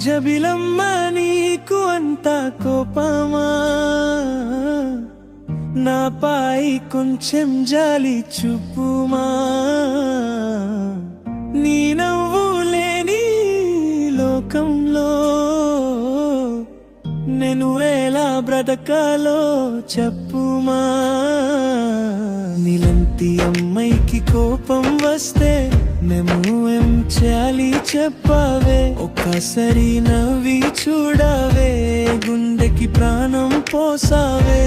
జబిలమ్మ నీకు అంత కోపమా, నాపై కొంచెం జాలి చూపుమా. నీ నవ్వు లేని లోకంలో నేను ఎలా బ్రతకాలో చెప్పుమా. నీలంటి అమ్మాయికి కోపం వస్తే మేము ఏం చేయాలి చెప్పావే. ఒక్కసారి నవ్వి చూడవే, గుండెకి ప్రాణం పోసావే.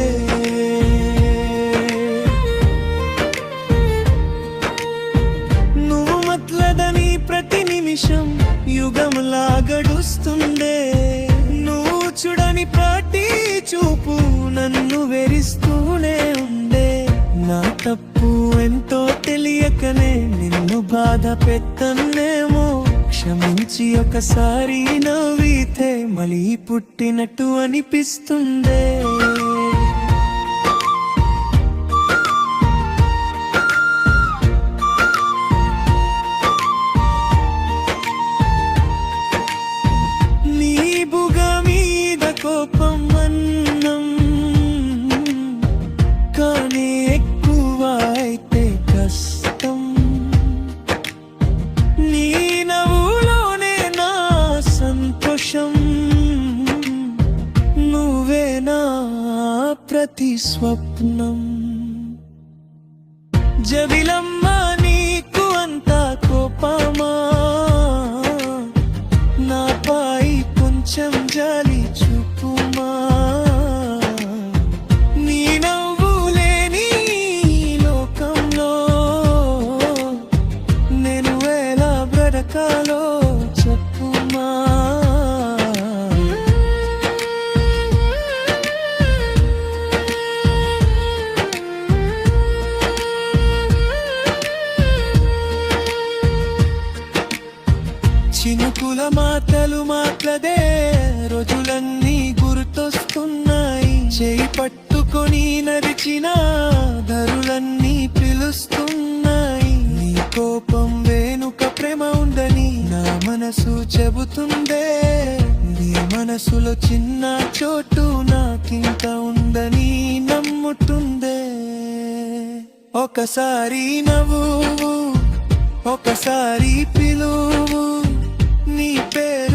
నువ్వు మట్లదని ప్రతి నిమిషం యుగంలా గడుస్తుందే. నువ్వు చూడని పాటి చూపు నన్ను వెరిస్తూనే ఉండే. నా తప్పు ఎంతో తెలియకనే నిన్ను బాధ పెట్టనేమో. క్షమించి ఒకసారి నవ్వితే మళ్ళీ పుట్టినట్టు అనిపిస్తుందే. నీ బుగ మీద కోపం అన్నం కానీ ఎక్కువ అయితే కష్టం. నీ నవ్వులోనే నా సంతోషం, నువ్వే నా ప్రతి స్వప్నం. జబిలమ్మ నీకు అంత కోపమా, నాపై కొంచెం జాలి చూపుమా. నీ నవ్వు లేని లోకంలో నేను ఎలా బ్రతకాలో చెప్పుమా. చినుకుల మాటలు మాట్లాడే రోజులన్నీ గుర్తొస్తున్నాయి. చేయి పట్టుకొని నడిచిన ధరులన్నీ పిలుస్తున్నాయి. నీ కోపం వెనుక ప్రేమ ఉందని నా మనసు చెబుతుందే. నీ మనసులో చిన్న చోటు నాకింత ఉందని నమ్ముతుందే. ఒకసారి నవ్వు, ఒకసారి పిలువు, నీ పేరు